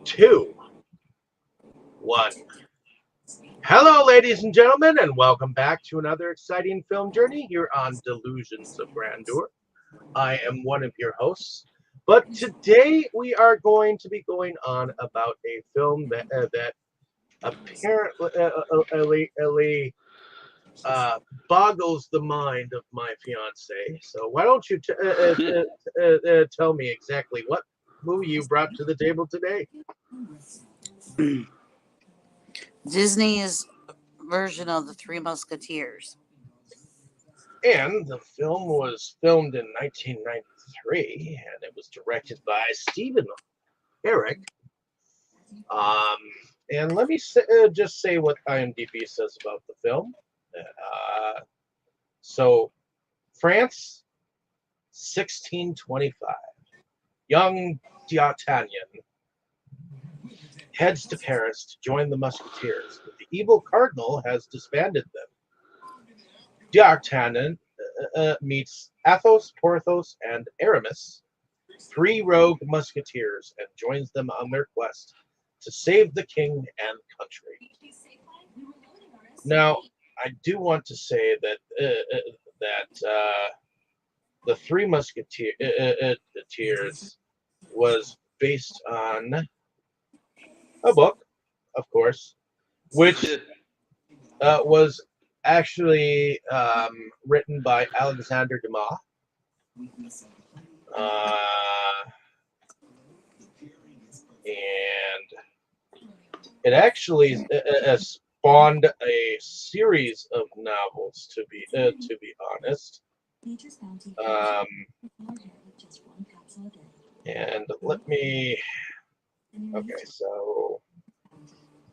two, one. Hello, ladies and gentlemen, and welcome back to another exciting film journey here on Delusions of Grandeur. I am one of your hosts, but today we are going to be going on about a film that apparently boggles the mind of my fiance. So why don't you tell me exactly what movie you brought to the table today? Disney's version of the Three Musketeers. And the film was filmed in 1993, and it was directed by Stephen Herek. Um, and let me just say what IMDb says about the film. So, France, 1625. Young D'Artagnan heads to Paris to join the Musketeers, but the evil cardinal has disbanded them. D'Artagnan meets Athos, Porthos, and Aramis, three rogue musketeers, and joins them on their quest to save the king and country. Now, I do want to say that the Three Musketeers was based on a book, of course, which was actually written by Alexander Dumas. And it actually spawned a series of novels, to be honest. And let me. Okay, so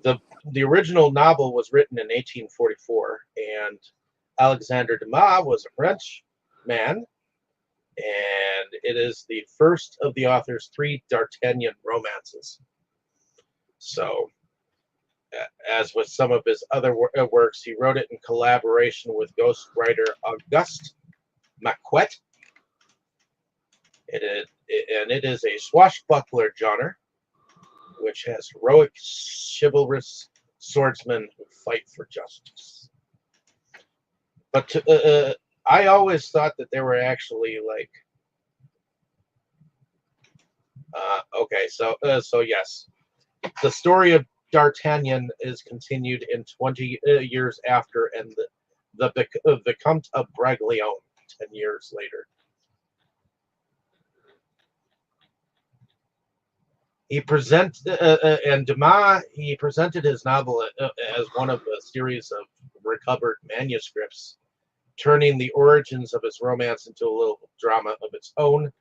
the original novel was written in 1844, and Alexander Dumas was a French man, and it is the first of the author's three D'Artagnan romances. So, as with some of his other works, he wrote it in collaboration with ghostwriter Auguste Maquet. It is a swashbuckler genre, which has heroic, chivalrous swordsmen who fight for justice. But I always thought that they were actually like. Okay, so yes, the story of D'Artagnan is continued in 20 years after, and the Vicomte of Braglione 10 years later. He presented his novel as one of a series of recovered manuscripts, turning the origins of his romance into a little drama of its own.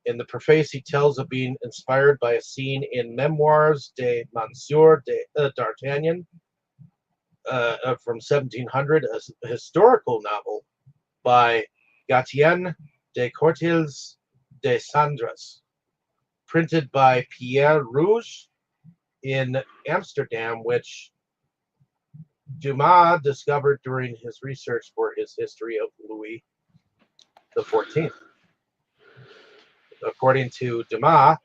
In the preface, he tells of being inspired by a scene in Memoirs de Monsieur d'Artagnan from 1700, a historical novel by Gatien de Courtils de Sandras, printed by Pierre Rouge in Amsterdam, which Dumas discovered during his research for his history of Louis XIV. According to Dumas,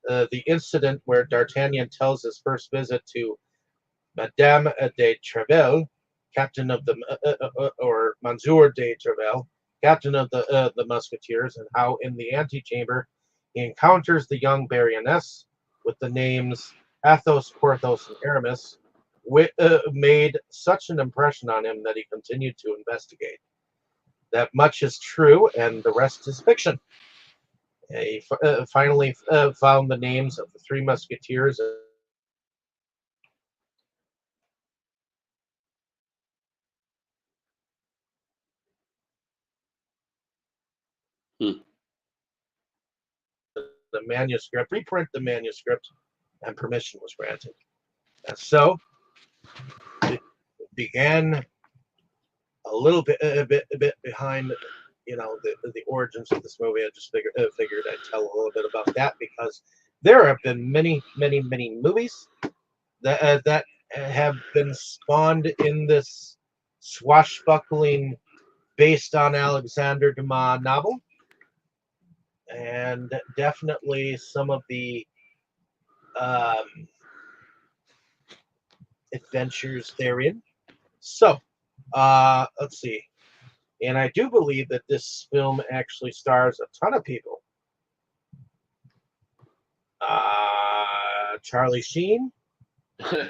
the incident where D'Artagnan tells his first visit to Madame de Treville, captain of the or Monsieur de Treville, captain of the Musketeers, and how in the antechamber he encounters the young Baroness with the names Athos, Porthos, and Aramis, made such an impression on him that he continued to investigate. That much is true, and the rest is fiction. He finally found the names of the Three Musketeers. The manuscript, reprint the manuscript, and permission was granted. And so it began a bit behind, the origins of this movie. I just figured I'd tell a little bit about that, because there have been many movies that have been spawned in this swashbuckling, based on Alexander Dumas novel, and definitely some of the um, adventures therein. So, let's see. And I do believe that this film actually stars a ton of people. Charlie Sheen,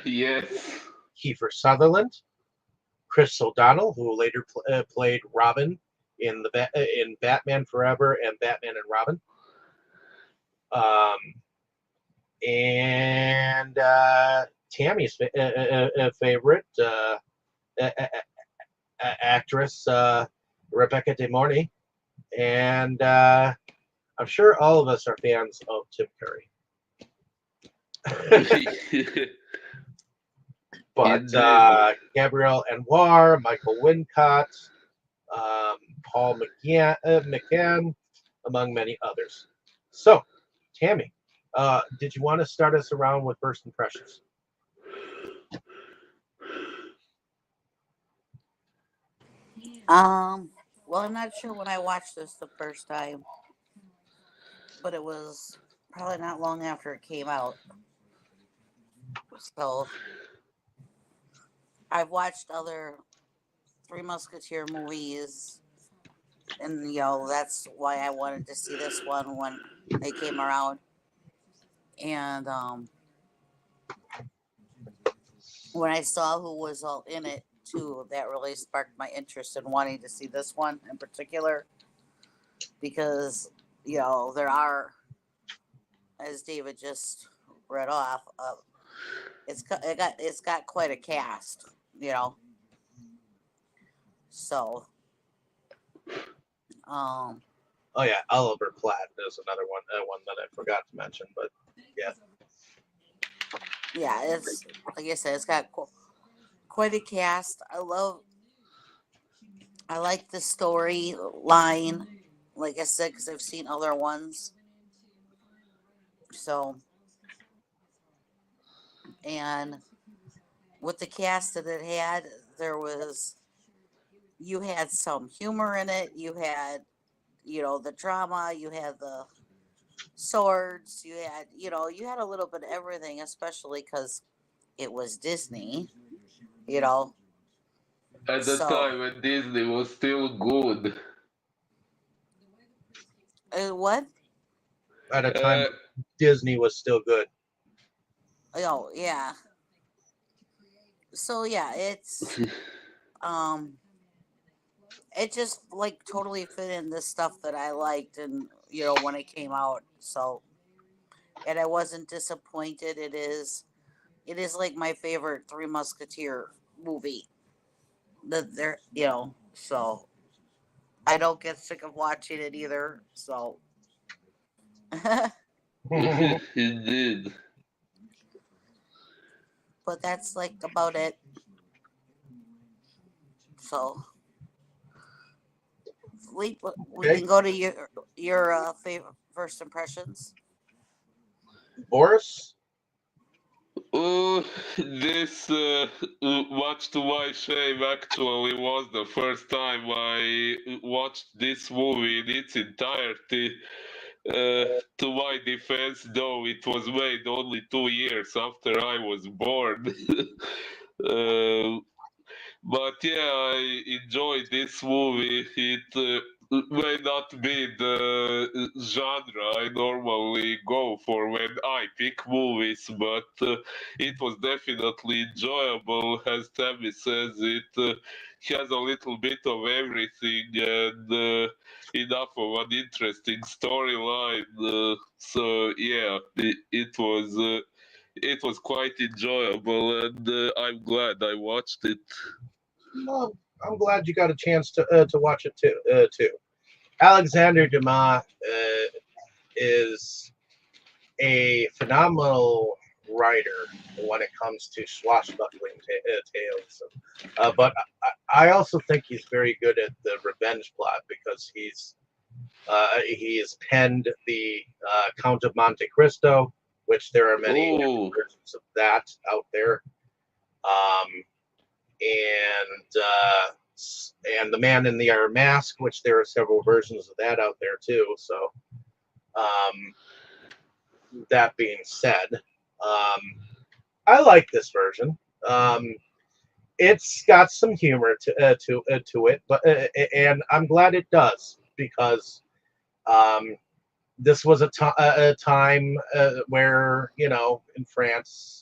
Yes. Kiefer Sutherland, Chris O'Donnell, who later played Robin in Batman Forever and Batman and Robin, and Tammy's favorite actress, Rebecca De Mornay, and I'm sure all of us are fans of Tim Curry. But Indeed. Gabrielle Anwar, Michael Wincott, Paul McCann, among many others. So, Tammy, did you want to start us around with first impressions? Well, I'm not sure when I watched this the first time, but it was probably not long after it came out. So I've watched other Three Musketeer movies, and that's why I wanted to see this one when they came around. And when I saw who was all in it too, that really sparked my interest in wanting to see this one in particular, because there are, as David just read off, it's got quite a cast, so Oh yeah, Oliver Platt is another one that I forgot to mention, but yeah, it's like I said, it's got quite a cast. I like the story line, like I said, because I've seen other ones. So, and with the cast that it had, you had some humor in it. You had, the drama. You had the swords. You had a little bit of everything, especially because it was Disney. You know, At the so time when Disney was still good. what? at a time Uh, Disney was still good. Oh yeah. So yeah, um it just like totally fit in the stuff that I liked, and when it came out. So, and I wasn't disappointed. It is like my favorite Three Musketeer movie. That there, so I don't get sick of watching it either. So, but Indeed. that's like about it. So we Okay, can go to your favorite first impressions. Boris. This, much to my shame, actually was the first time I watched this movie in its entirety. To my defense, though, it was made only 2 years after I was born. uh, but yeah, I enjoyed this movie. It may not be the genre I normally go for when I pick movies, but it was definitely enjoyable. As Tammy says, it has a little bit of everything and enough of an interesting storyline. So yeah, it was quite enjoyable, and I'm glad I watched it. Well, I'm glad you got a chance to watch it too. Alexander Dumas is a phenomenal writer when it comes to swashbuckling tales. But I also think he's very good at the revenge plot because he has penned the Count of Monte Cristo, which there are many Oh, versions of that out there, um, and the Man in the Iron Mask, which there are several versions of that out there too. So, um, that being said. I like this version. Um, it's got some humor to it, but and I'm glad it does because um, this was a time where in France.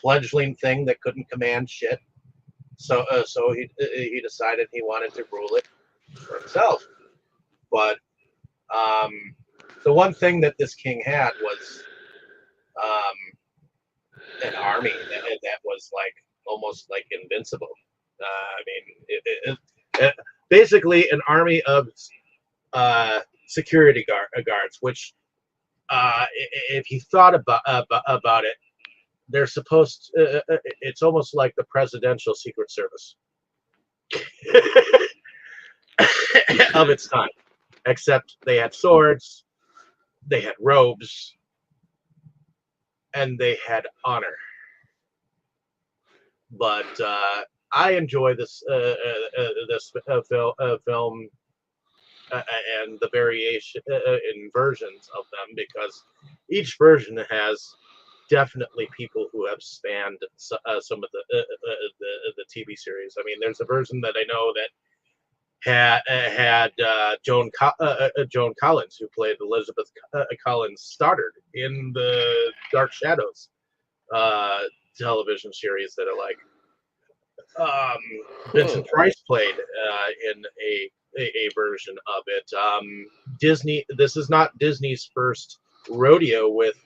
Fledgling thing that couldn't command shit. So he decided he wanted to rule it for himself. But um, the one thing that this king had was an army that was like almost like invincible. I mean, basically an army of security guards, which if you thought about it, they're supposed. It's almost like the presidential secret service of its time, except they had swords, they had robes, and they had honor. But I enjoy this film and the variation in versions of them because each version has definitely people who have spanned some of the TV series. I mean, there's a version that I know that had Joan Collins, who played Elizabeth Collins Stoddard in the Dark Shadows uh, television series that are like Vincent Price played in a version of it. Disney. This is not Disney's first rodeo with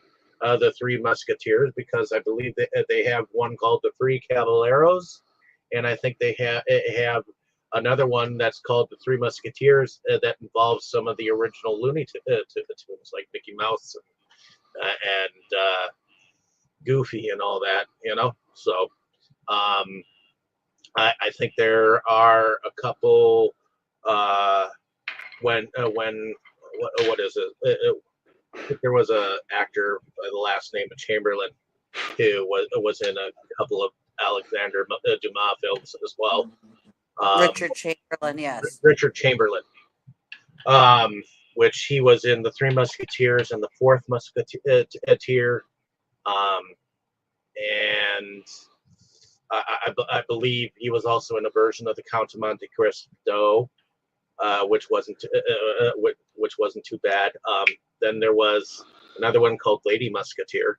the Three Musketeers because I believe they have one called the Three Caballeros, and I think they have another one that's called the Three Musketeers that involves some of the original Looney Tunes like Mickey Mouse and Goofy and all that. So. Um, I think there are a couple when what is it? I think there was a actor by the last name of Chamberlain who was in a couple of Alexander Dumas films as well. Richard Chamberlain, yes. Richard Chamberlain, which he was in the Three Musketeers and the Fourth Musketeer, and I believe he was also in a version of the Count of Monte Cristo, which wasn't too bad. Then there was another one called Lady Musketeer,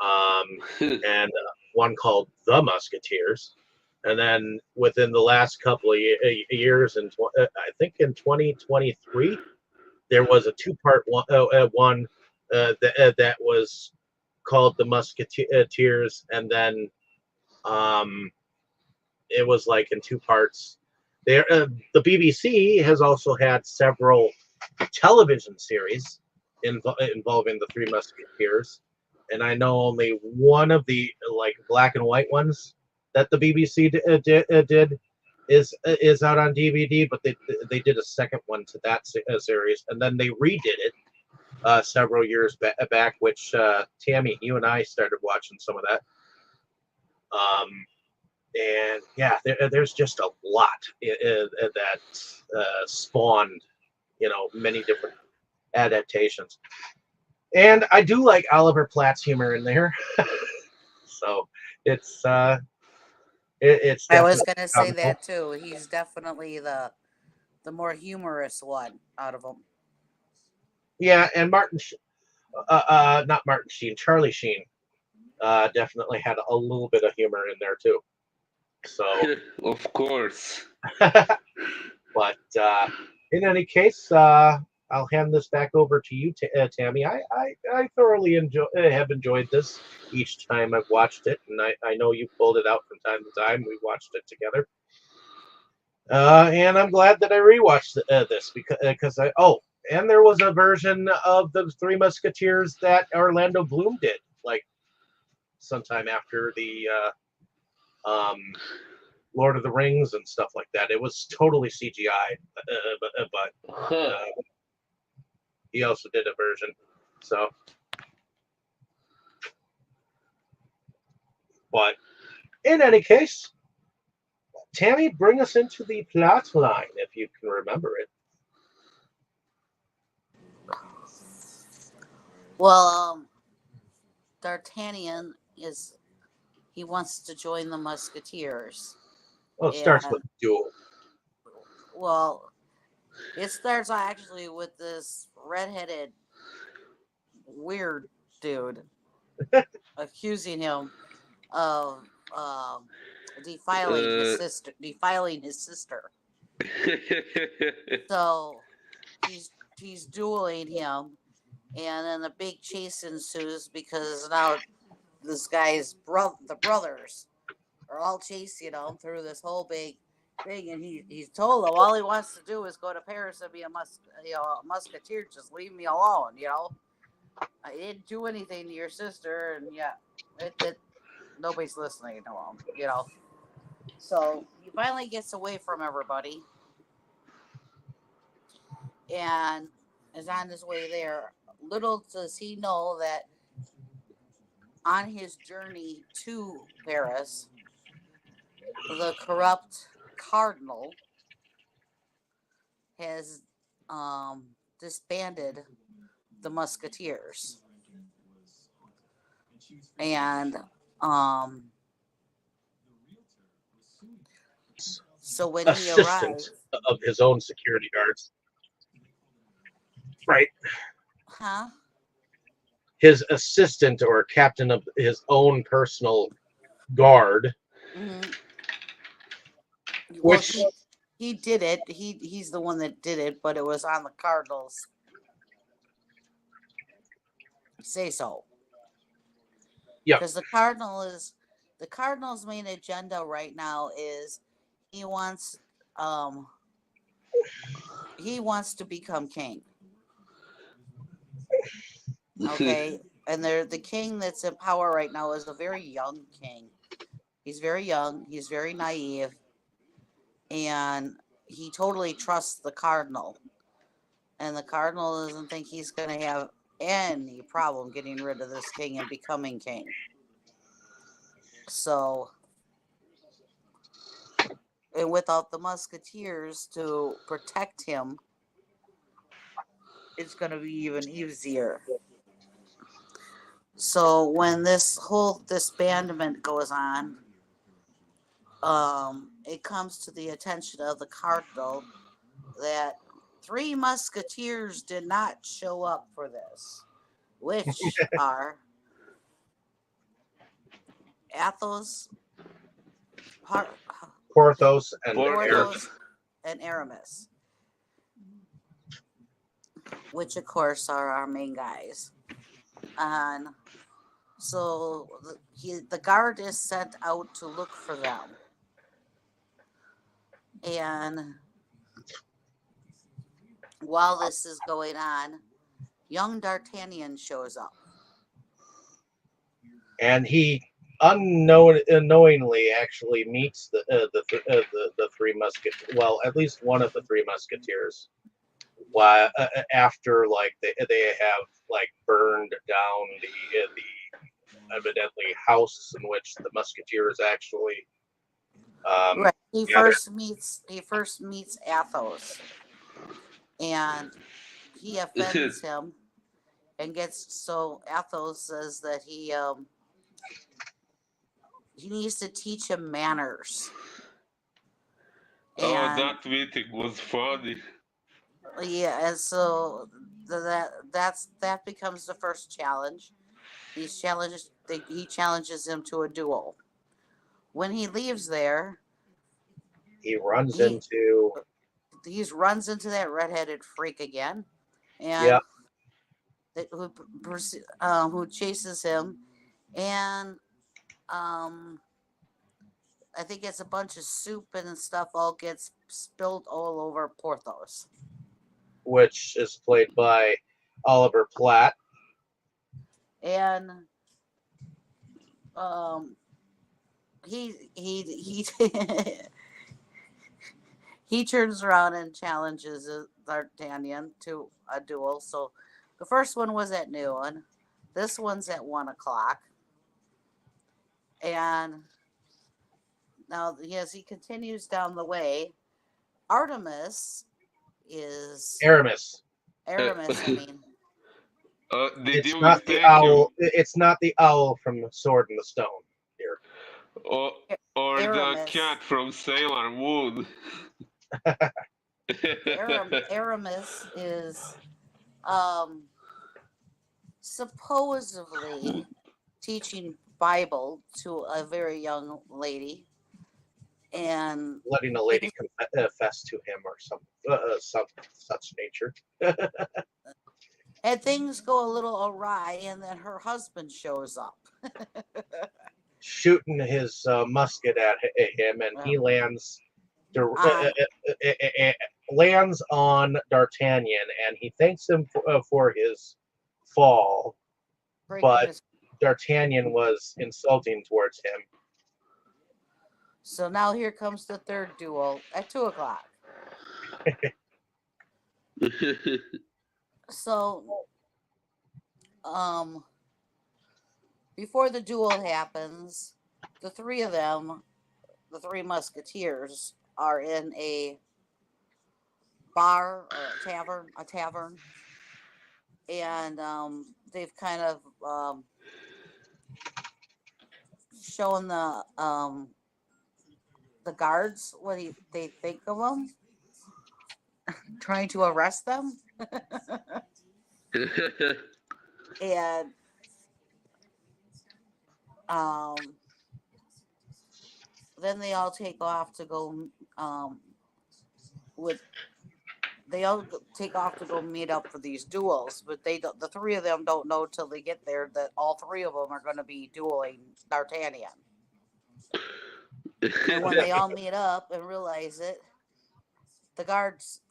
and one called The Musketeers. And then within the last couple of years, and I think in 2023, there was a two-part one that was called The Musketeers, and then it was like in two parts. There, the BBC has also had several television series involving the Three Musketeers, and I know only one of the like black and white ones that the BBC did is out on DVD. But they did a second one to that series, and then they redid it several years back. Which Tammy, you and I started watching some of that. And yeah, there's just a lot that spawned, many different adaptations. And I do like Oliver Platt's humor in there, so it's it's I was definitely gonna say comical. that too. He's definitely the more humorous one out of them. Yeah, and not Martin Sheen, Charlie Sheen, definitely had a little bit of humor in there too. So, Of course. but in any case, I'll hand this back over to you, Tammy. I thoroughly have enjoyed this each time I've watched it, and I know you pulled it out from time to time. We watched it together, and I'm glad that I rewatched this because and there was a version of the Three Musketeers that Orlando Bloom did, like sometime after the Lord of the Rings and stuff like that. It was totally CGI, but he also did a version. So, But in any case, Tammy, bring us into the plot line if you can remember it. Well, D'Artagnan he wants to join the Musketeers, Well, it starts and with duel. well, it starts actually with this redheaded weird dude accusing him of defiling his Uh, sister. So he's dueling him, and then a big chase ensues because now this guy's the brothers are all chasing him through this whole big thing, and he's told them all he wants to do is go to Paris and be a musketeer. Just leave me alone, I didn't do anything to your sister, and yeah, it nobody's listening to him. So he finally gets away from everybody and is on his way there. Little does he know that on his journey to Paris, the corrupt cardinal has disbanded the Musketeers. And so when he Assistant arrives, of his own security guards. Right. huh? His assistant or captain of his own personal guard, Mm-hmm. Well, which he did it. He's the one that did it, but it was on the Cardinals say so. Yeah. Because the Cardinals' main agenda right now is he wants to become king. Okay. And the king that's in power right now is a very young king. He's very young, he's very naive, and he totally trusts the Cardinal. And the Cardinal doesn't think he's gonna have any problem getting rid of this king and becoming king. So, and without the Musketeers to protect him, it's going to be even easier. So, when this whole disbandment goes on, it comes to the attention of the Cardinal that Three Musketeers did not show up for this, which are Athos, Porthos and Porthos, and Aramis, which of course are our main guys. And so the guard is sent out to look for them. And while this is going on, young D'Artagnan shows up. And he unknowingly actually meets the Three Musketeers. Well, at least one of the Three Musketeers. While after like they have like burned down the evidently house in which the Musketeers actually Right. He gathered. first meets Athos, and he offends him, and so Athos says that he needs to teach him manners. Oh, And that meeting was funny. yeah, and so that becomes the first challenge. He challenges him to a duel. When he leaves there, He runs he into runs into that redheaded freak again, yeah, and who chases him, and I think it's a bunch of soup and stuff all gets spilled all over Porthos. which is played by Oliver Platt. And he he turns around and challenges D'Artagnan to a duel. So the first one was at noon. This one's at 1:00. And now, as he continues down the way, Artemis is Aramis. Aramis. I mean, Did It's you not the mistake him? owl. It's not the owl from the Sword in the Stone here. Or, or the Aramis. cat from Sailor Moon? Aramis is supposedly teaching Bible to a very young lady, and Letting a lady confess to him or some such nature. and things go a little awry, and then her husband shows up. Shooting his musket at him, and he lands On lands on D'Artagnan, and he thanks him for his fall, breaking but his. D'Artagnan was insulting towards him. So now here comes the third duel at 2:00. So, before the duel happens, the three of them, the Three Musketeers, are in a bar or a tavern, and they've kind of shown the guards what they think of them, trying to arrest them, and then they all take off to go with they all take off to go meet up for these duels, but the three of them don't know till they get there that all three of them are going to be dueling D'Artagnan. And when they all meet up and realize it, the guards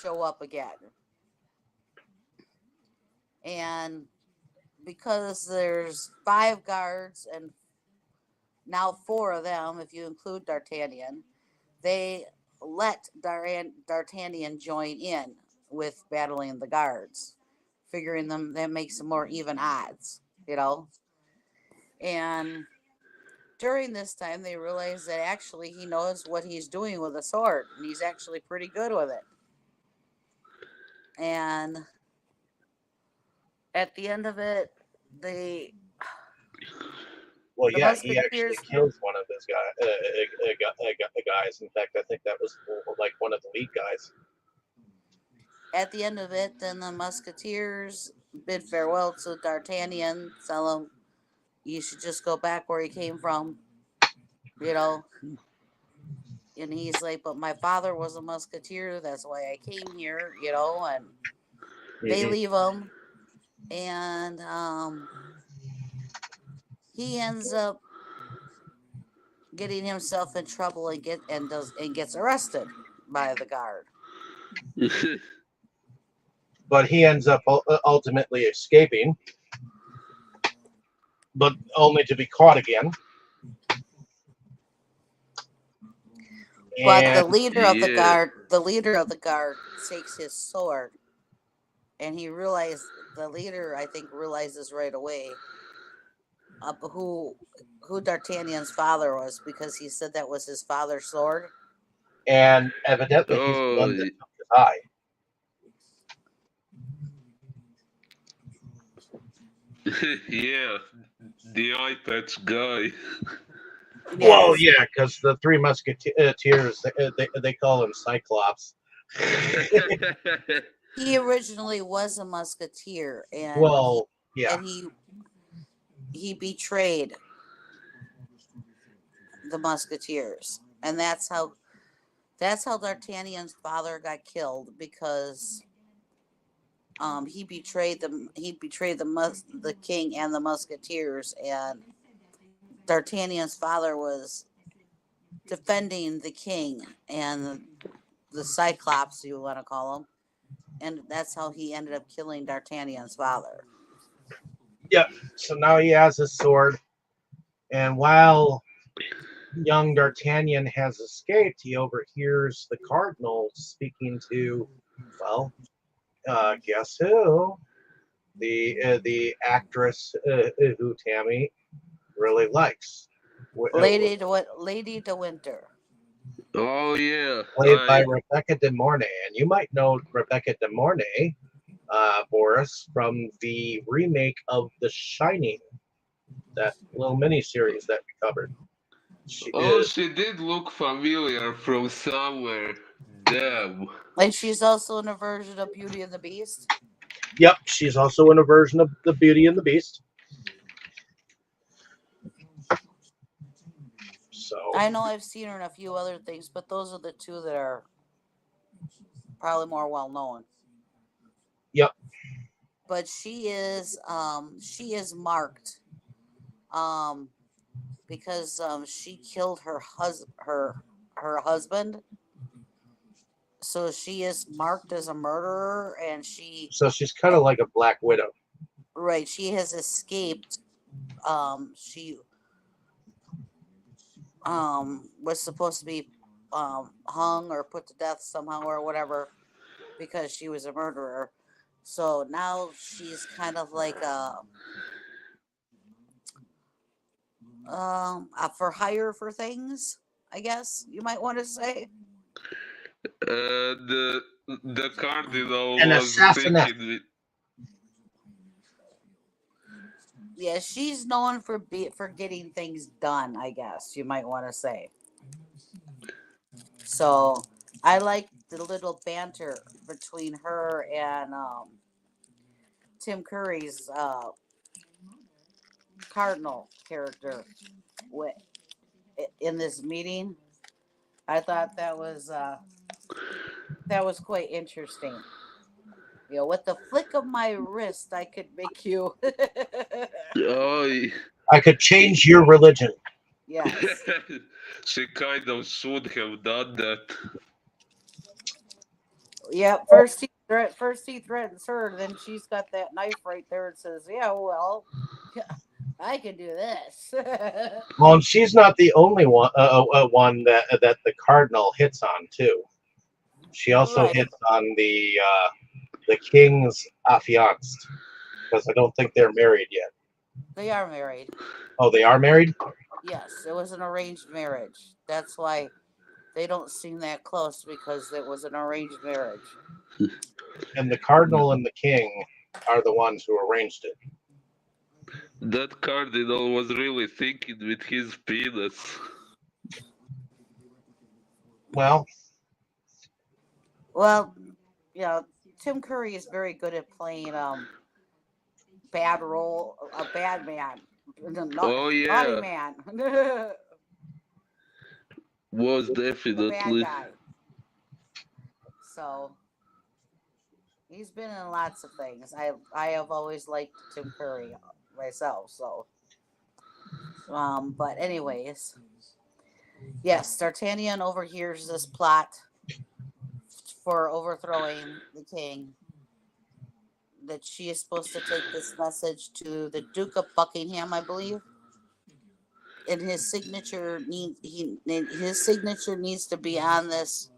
show up again, and because there's 5 guards and now 4 of them, if you include D'Artagnan, they let D'Artagnan join in with battling the guards, figuring them that makes some more even odds, And during this time, they realize that actually he knows what he's doing with a sword, and he's actually pretty good with it. And at the end of it, he actually kills one of his guys. In fact, I think that was like one of the lead guys. At the end of it, then the Musketeers bid farewell to D'Artagnan, tell him you should just go back where he came from, And he's like, but my father was a Musketeer, that's why I came here, and they leave him, and he ends up getting himself in trouble and gets arrested by the guard. But he ends up ultimately escaping, but only to be caught again. But the leader of the guard takes his sword, and the leader, I think, realizes right away who D'Artagnan's father was, because he said that was his father's sword. And evidently he's the one that took his eye. Yeah, the eye patch guy. Yes. Well, yeah, because the Three Musketeers, they call him Cyclops. He originally was a musketeer, and he betrayed the Musketeers, and that's how D'Artagnan's father got killed, because he betrayed the king and the Musketeers, and D'Artagnan's father was defending the king and the Cyclops, you want to call him, and that's how he ended up killing D'Artagnan's father. Yep. So now he has his sword, and while young D'Artagnan has escaped, he overhears the cardinal speaking to, well, guess who? The actress who Tammy really likes. Lady De Winter. Oh yeah, Played by Rebecca De Mornay. And you might know Rebecca De Mornay, Boris, from the remake of The Shining, that little mini-series that we covered. She is, she did look familiar from somewhere. Damn. And she's also in a version of Beauty and the Beast. yep, she's also in a version of The Beauty and the Beast. So I know I've seen her in a few other things, but those are the two that are probably more well known. yep, But she is marked because she killed her husband. So she is marked as a murderer, and so she's kind of like a Black Widow. right, she has escaped. She was supposed to be hung or put to death somehow or whatever because she was a murderer. So now she's kind of like a for hire for things, I guess you might want to say. The cardinal An was assassinette. thinking. Yeah, she's known for getting things done, I guess you might want to say. So I like the little banter between her and Tim Curry's cardinal character in this meeting. I thought that was quite interesting. You know, with the flick of my wrist, I could make you. Oh, I could change your religion. Yes. she kind of should have done that. Yep. First he threatens her, then she's got that knife right there and says, "Yeah, well, I can do this." Well, and she's not the only one that the cardinal hits on too. She also Right. hits on the king's affianced, because I don't think they're married yet. They are married. Oh, they are married? Yes, it was an arranged marriage. That's why they don't seem that close, because it was an arranged marriage. And the cardinal and the king are the ones who arranged it. That cardinal was really thinking with his penis. Well, you know, Tim Curry is very good at playing a bad man, Oh naughty yeah, man, was the bad definitely. guy. So he's been in lots of things. I have always liked Tim Curry myself. So, but anyways, yes, D'Artagnan overhears this plot for overthrowing the king. That she is supposed to take this message to the Duke of Buckingham, I believe. And his signature needs to be on this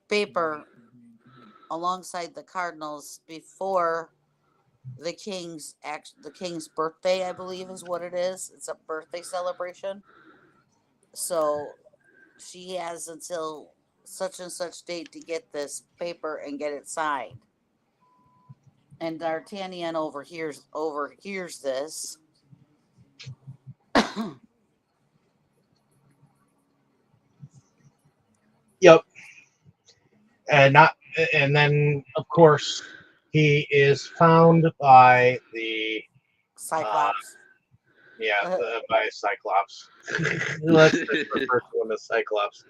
paper alongside the cardinals before the king's birthday, I believe is what it is. It's a birthday celebration. So she has until such and such date to get this paper and get it signed. And D'Artagnan overhears this. yep. And then of course he is found by the Cyclops. by Cyclops. Let's just refer to him as Cyclops.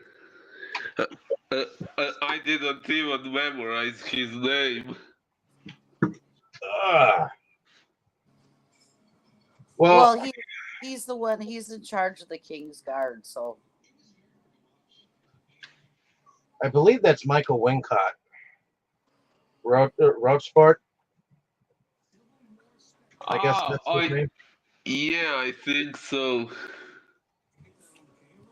I didn't even memorize his name. Well, he's the one. He's in charge of the King's Guard. So I believe that's Michael Wincott. Rochefort. I guess that's his name. Yeah, I think so.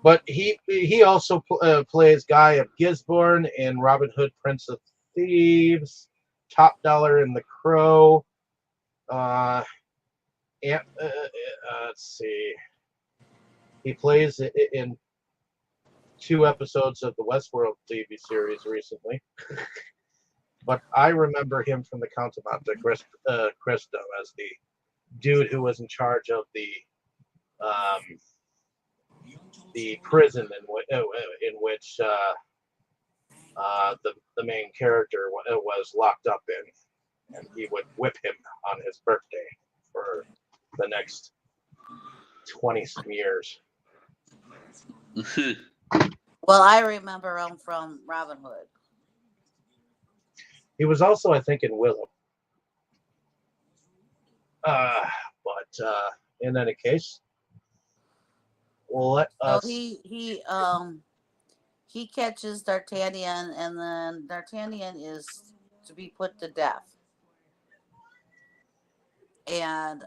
But he also plays Guy of Gisborne in Robin Hood, Prince of Thieves, Top Dollar and the Crow. Let's see. He plays in 2 episodes of the Westworld TV series recently. But I remember him from the Count of Monte Cristo as the dude who was in charge of the prison in which the main character was locked up in, and he would whip him on his birthday for the next 20 some years. Well, I remember him from Robin Hood. He was also, I think, in Willow. But in any case, let So us. he catches D'Artagnan, and then D'Artagnan is to be put to death. And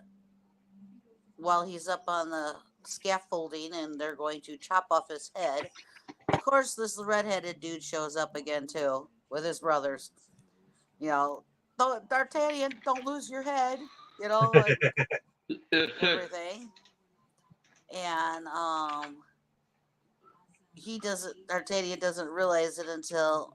while he's up on the scaffolding and they're going to chop off his head, of course, this redheaded dude shows up again, too, with his brothers. You know, D'Artagnan, don't lose your head, you know, and everything. And D'Artagnan doesn't realize it until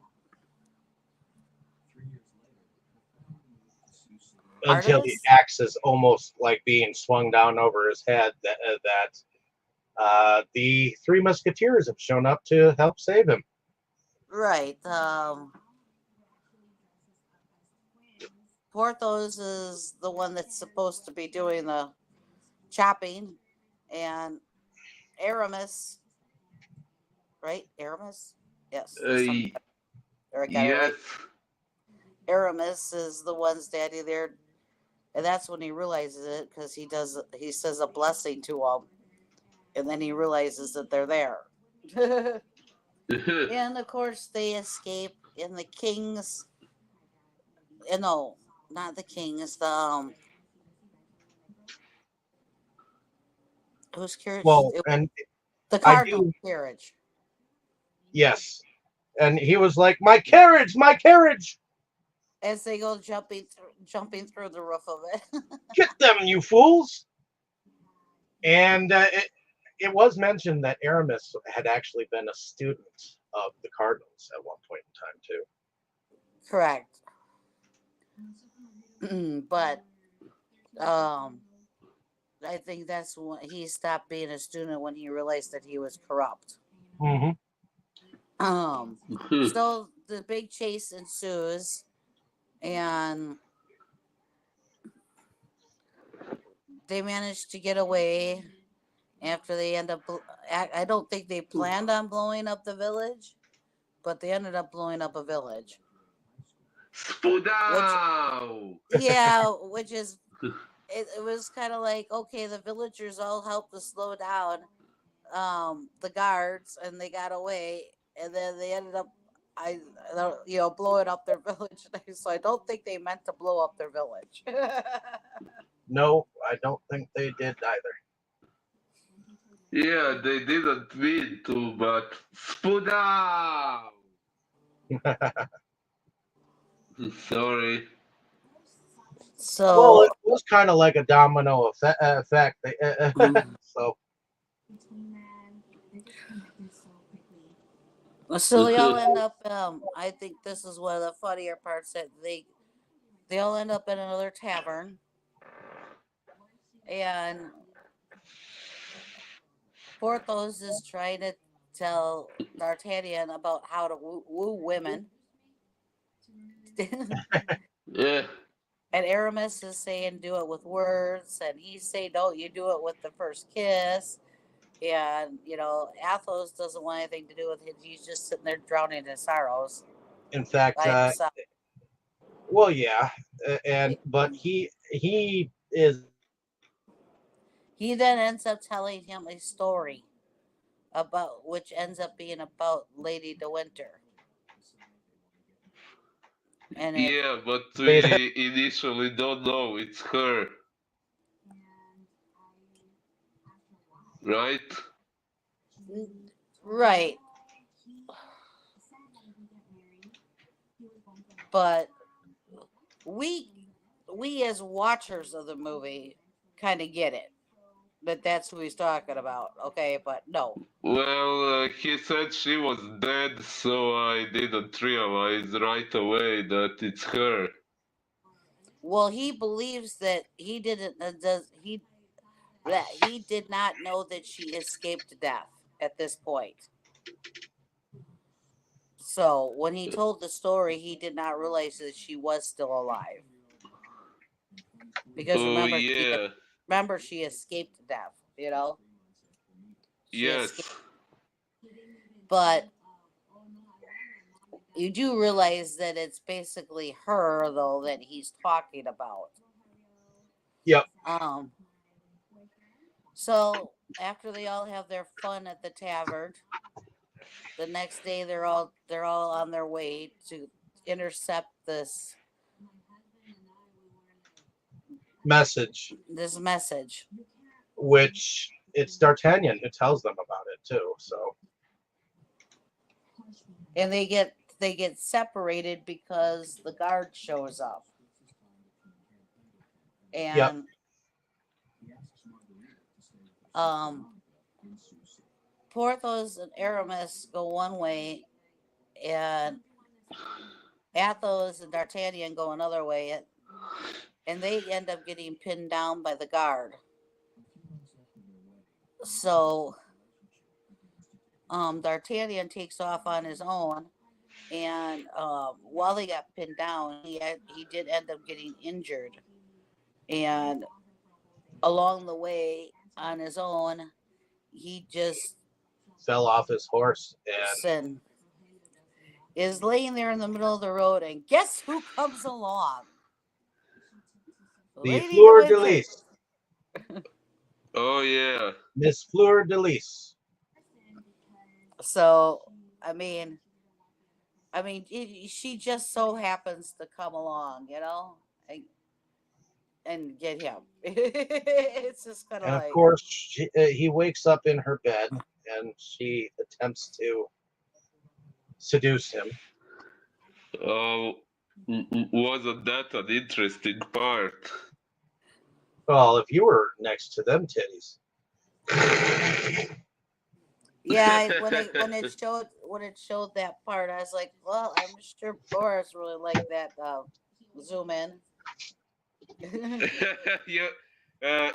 the axe is almost like being swung down over his head, that the Three Musketeers have shown up to help save him. Right. Porthos is the one that's supposed to be doing the chopping, and Aramis, right? Aramis? Yes. Yes. Right. Aramis is the one standing there, and that's when he realizes it, because he says a blessing to them, and then he realizes that they're there. And of course they escape in the king's, no, not the king's, whose carriage? Well, and the cardinal carriage. Yes, and he was like, "My carriage, my carriage!" As they go jumping through the roof of it. Get them, you fools! And it was mentioned that Aramis had actually been a student of the Cardinals at one point in time, too. Correct. But I think that's when he stopped being a student, when he realized that he was corrupt. Mm-hmm. So the big chase ensues, and they manage to get away after they end up. I don't think they planned on blowing up the village, but they ended up blowing up a village. Which is it was kind of like, okay, the villagers all helped to slow down the guards, and they got away, and then they ended up blowing up their village. So I don't think they meant to blow up their village. No, I don't think they did either. Yeah, they didn't mean to, but Spuda! Sorry. So, well, it was kind of like a domino effect. So they all end up. I think this is one of the funnier parts, that they all end up in another tavern, and Porthos is trying to tell D'Artagnan about how to woo women. Yeah. And Aramis is saying, do it with words, and he's saying, no, you do it with the first kiss. And Athos doesn't want anything to do with it. He's just sitting there drowning in sorrows. In fact, well, yeah, but he is. He then ends up telling him a story which ends up being about Lady de Winter. And but we initially don't know it's her. Right? Right. But we as watchers of the movie kind of get it. that that's who he's talking about. Okay, but no. Well, he said she was dead, so I didn't realize right away that it's her. Well, he believes that he didn't he did not know that she escaped death at this point. So when he told the story, he did not realize that she was still alive because Oh, yeah. remember she escaped death. You know, she escaped, Yes. but you do realize that it's basically her though that he's talking about. Yep. Um. So after they all have their fun at the tavern, the next day they're all on their way to intercept Message, this message. which it's D'Artagnan who tells them about it too. So And they get separated because the guard shows up. yep, And um Porthos and Aramis go one way, and Athos and D'Artagnan go another way, and they end up getting pinned down by the guard. So D'Artagnan takes off on his own, and while they got pinned down, he did end up getting injured, and along the way on his own, he just fell off his horse and sin, is laying there in the middle of the road, and guess who comes along? the Lady de Fleur de Winter. Lis, Oh, yeah. Miss Fleur de Lis. So, she just so happens to come along, and get him. It's just kind of And of like, course, he wakes up in her bed and she attempts to seduce him. Oh, wasn't that an interesting part? Well, if you were next to them titties. yeah. When it showed that part, I was like, well, I'm sure Boris really liked that zoom in. Yeah,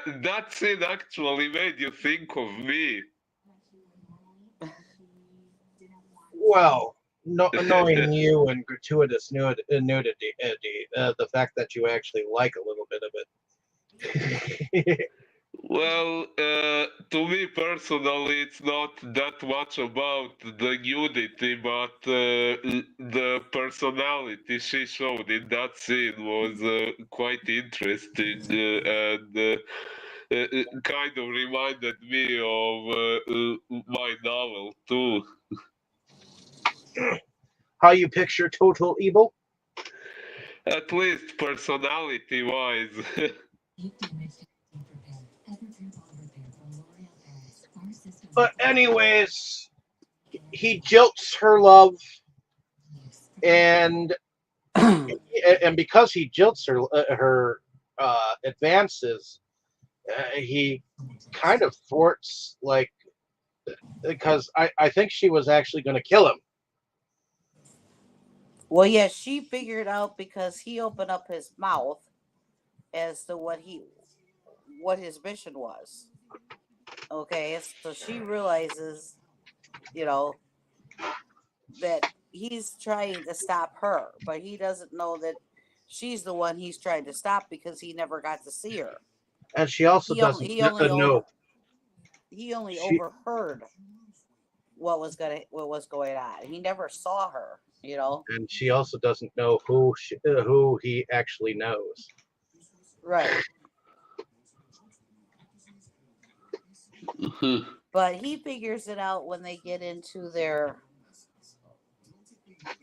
that scene actually made you think of me. Well, knowing you and gratuitous nudity, the fact that you actually like a little bit of it. Well, to me personally, it's not that much about the nudity, but the personality she showed in that scene was quite interesting and kind of reminded me of my novel too. How you picture total evil? At least personality-wise. But anyways, he jilts her love, and because he jilts her advances, he kind of thwarts, like, because I think she was actually going to kill him. Well, yeah, she figured out because he opened up his mouth as to what his mission was. Okay, so she realizes, you know, that he's trying to stop her, but he doesn't know that she's the one he's trying to stop because he never got to see her. And she also He only doesn't he only know. over he only She overheard what was going on. He never saw her, and she also doesn't know who he actually knows. Right. But he figures it out when they get into their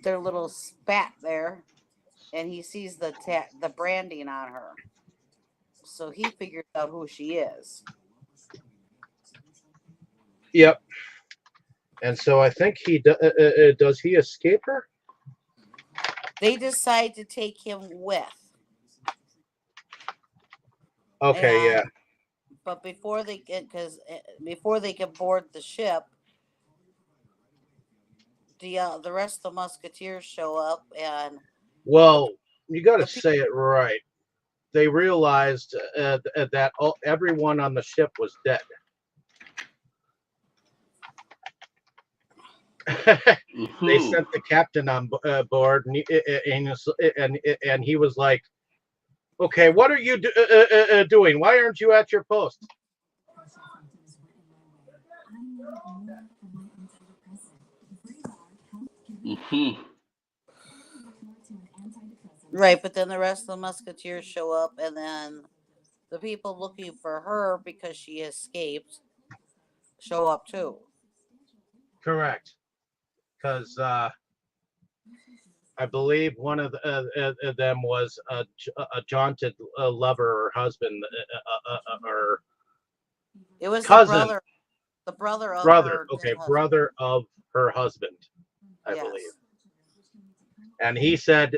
little spat there, and he sees the branding on her. So he figures out who she is. Yep. And so I think he does he escape her? They decide to take him with. Okay, And yeah. But before they get, because before they can board the ship, the rest of the musketeers show up, and the Well, you got to the say it right. They realized that everyone on the ship was dead. They Mhm. sent the captain on board, and he was like, "Okay, what are you doing? Why aren't you at your post?" Mhm. right, but then the rest of the musketeers show up, and then the people looking for her because she escaped show up too. Correct, because I believe one of them was a jaunted lover or husband or It was cousin, the brother of brother. her dead Okay, husband. brother of her husband, I believe. Yes. And he said,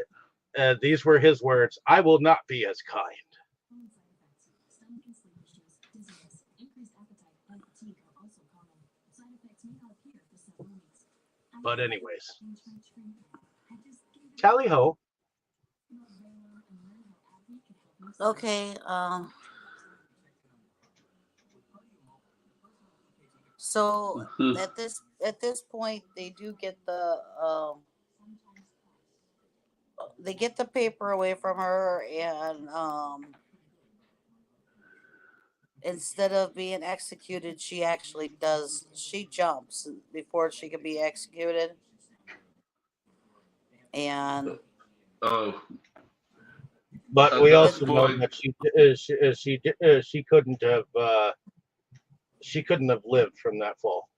these were his words: "I will not be as kind." But anyways, tally ho. Okay. So Mhm. at this point, they do get they get the paper away from her, and instead of being executed, she jumps before she can be executed, and Oh, But at we that then also know point, that she couldn't have lived from that fall.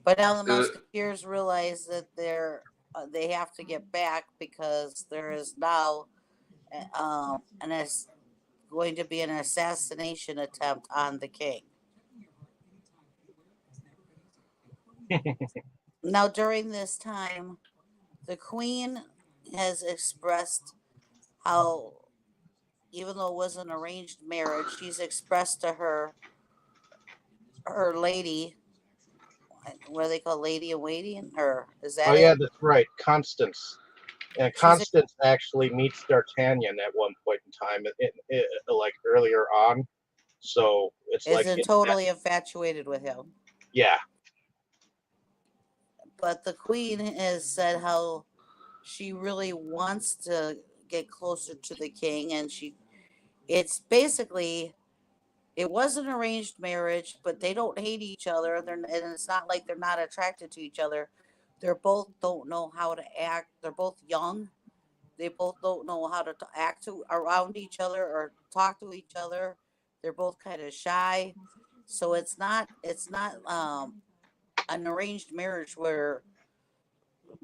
but now the uh, musketeers realize that they have to get back because there is now an going to be an assassination attempt on the king. Now, during this time, the queen has expressed how, even though it was an arranged marriage, she's expressed to her lady, what do they call lady in waiting, or is Oh that yeah, it? that's right, Constance. And She's Constance actually meets D'Artagnan at one point in time, like earlier on. So it's like, isn't totally infatuated with him. yeah, But the queen has said how she really wants to get closer to the king, and it's basically, it was an arranged marriage, but they don't hate each other. And it's not like they're not attracted to each other. They're both don't know how to act. They're both young. They both don't know how to act around each other or talk to each other. They're both kind of shy. So it's not an arranged marriage where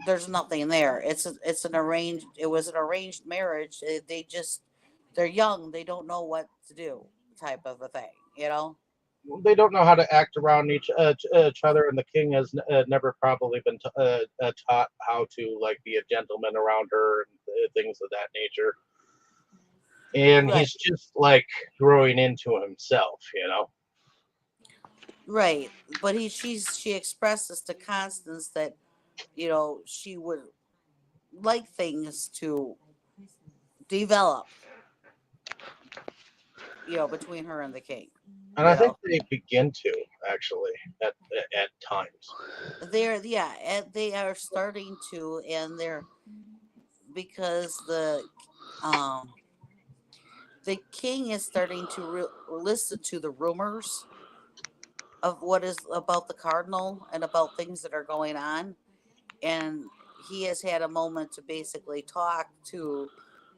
there's nothing there. It's an arranged. It was an arranged marriage. They just, they're young. They don't know what to do, type of a thing. You know. they don't know how to act around each other, and the king has never probably been taught how to like be a gentleman around her and things of that nature. And Right. he's just like growing into himself. Right. But she expresses to Constance that she would like things to develop between her and the king. And I You think know. they begin to actually at times. They're yeah, and they are starting to, and they're because um the king is starting to listen to the rumors of what is about the cardinal and about things that are going on, and he has had a moment to basically talk to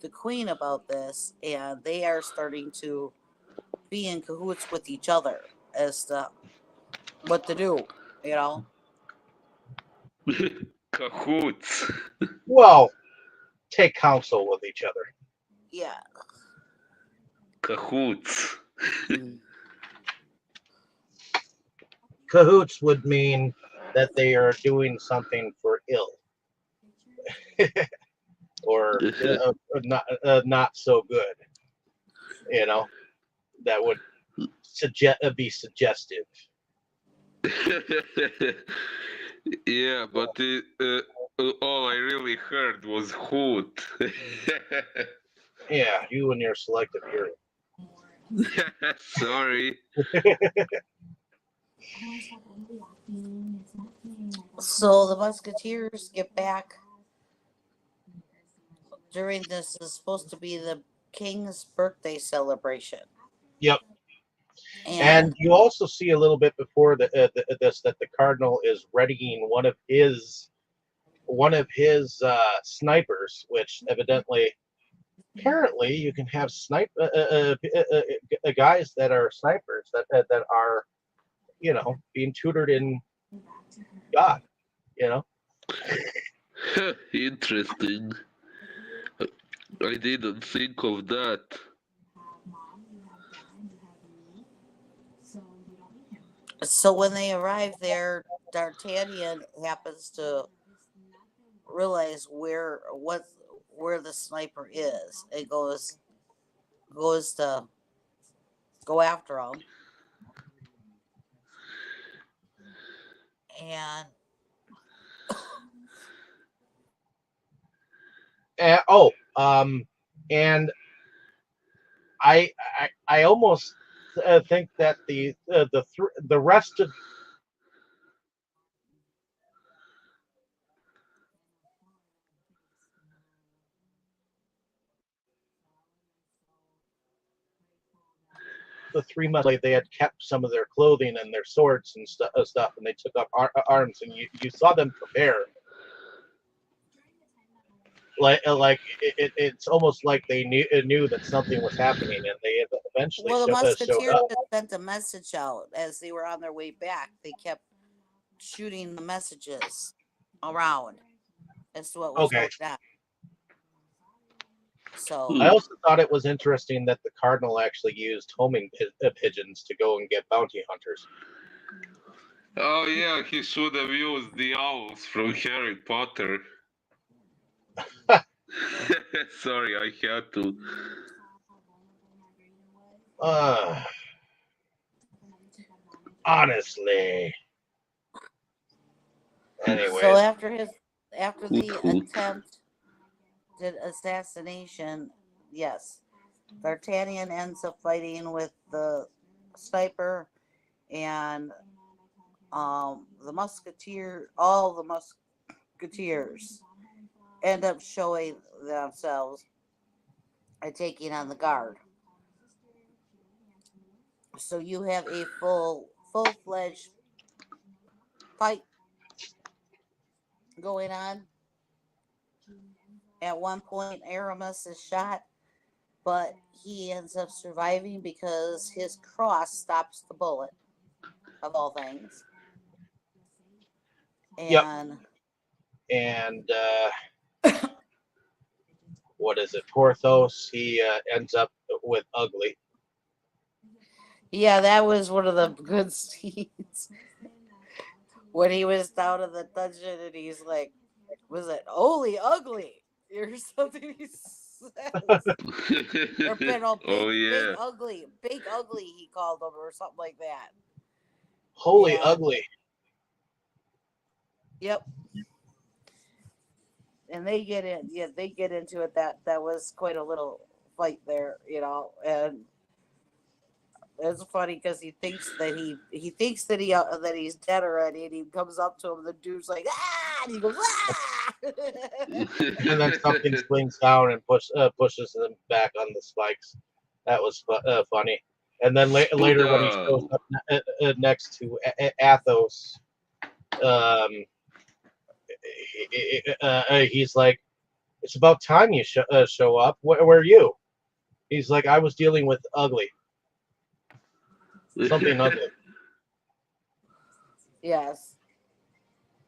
the queen about this, and they are starting to be in cahoots with each other as to what to do, you know. cahoots. Well, take counsel with each other. Yeah. Cahoots. Mm. Cahoots would mean that they are doing something for ill or not so good. You know, that would be suggestive. Yeah, but all I really heard was hoot. Yeah, you and your selective hearing. Sorry. So the Musketeers get back during this is supposed to be the king's birthday celebration, Yep. And and you also see a little bit before this that the cardinal is readying one of his snipers, which apparently you can have guys that are snipers that are being tutored in God. You know. Interesting. I didn't think of that. so when they arrive there, D'Artagnan happens to realize where the sniper is. It goes to go after him, and And I almost think that the rest of the Three Musketeers, they had kept some of their clothing and their swords and stuff, and they took up arms, and you saw them prepare. It's almost like they knew that something was happening, and they eventually well, the showed Musketeers up. had sent a message out as they were on their way back. They kept shooting the messages around as to what was Okay. going on. So I also thought it was interesting that the cardinal actually used homing pigeons to go and get bounty hunters. Oh yeah, he should have used the owls from Harry Potter. Sorry, I had to. Honestly. Anyway. So after Hoot, the hoot. attempted assassination, yes, D'Artagnan ends up fighting with the sniper, and all the musketeers end up showing themselves and taking on the guard. So you have a full-fledged fight going on. At one point, Aramis is shot, but he ends up surviving because his cross stops the bullet, of all things. Yep. And And what is it? Porthos. He ends up with Ugly. yeah, that was one of the good scenes when he was down in the dungeon and he's like, "Was it Holy Ugly?" or something? He says, or Oh yeah. big ugly. He called him or something like that. Holy And- Ugly. Yep. And they get into it. That was quite a little fight there, and it's funny because he thinks that that he's dead already, and he comes up to him. The dude's like, ah, and he goes, ah. And then something swings down and pushes him back on the spikes. That was funny. And then later when he shows up next to Athos, he's like, "It's about time you show up. Where are you?" He's like, "I was dealing with Ugly. Something ugly." Yes.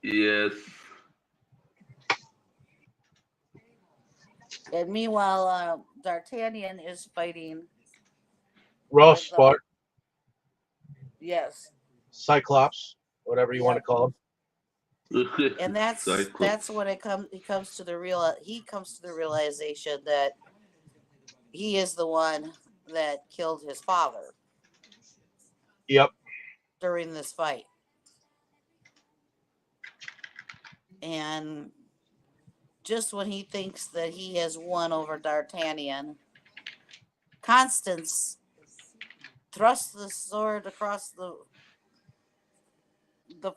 Yes. And meanwhile, D'Artagnan is fighting. Rochefort, yes, Cyclops, whatever you want to call him. And that's when he comes to the realization that he is the one that killed his father Yep. during this fight. And just when he thinks that he has won over D'Artagnan, Constance thrusts the sword across the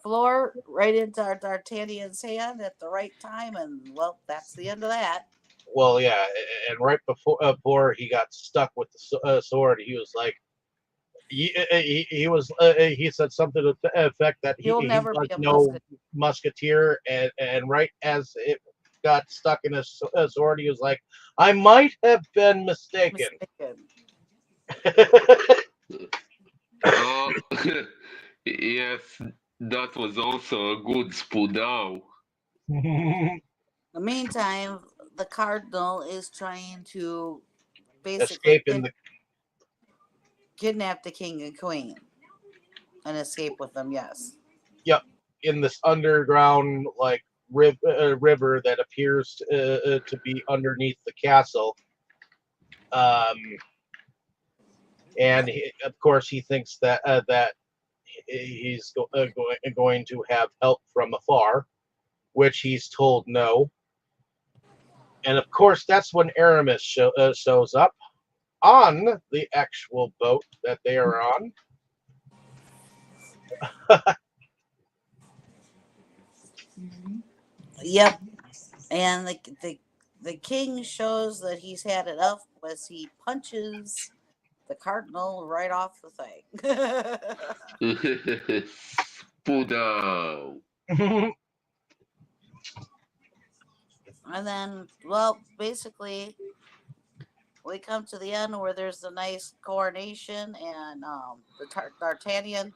floor right into D'Artagnan's hand at the right time, and well, that's the end of that. Well, yeah, and right before he got stuck with the sword, he was like, he said something to the effect that You'll he never was be a no musketeer. musketeer, and right as it got stuck in his sword, he was like, I might have been mistaken. Oh, yes, that was also a good spoodow. In the meantime, the cardinal is trying to basically Escape in the kidnap the king and queen and escape with them. Yes. yep in this underground like river that appears to be underneath the castle. Um, and of course, he thinks that he's going to have help from afar, which he's told no. And of course, that's when Aramis shows up on the actual boat that they are on. Yep. And the king shows that he's had enough as he punches the cardinal right off the thing. Spoodow. And then, well, basically, we come to the end where there's a nice coronation, and D'Artagnan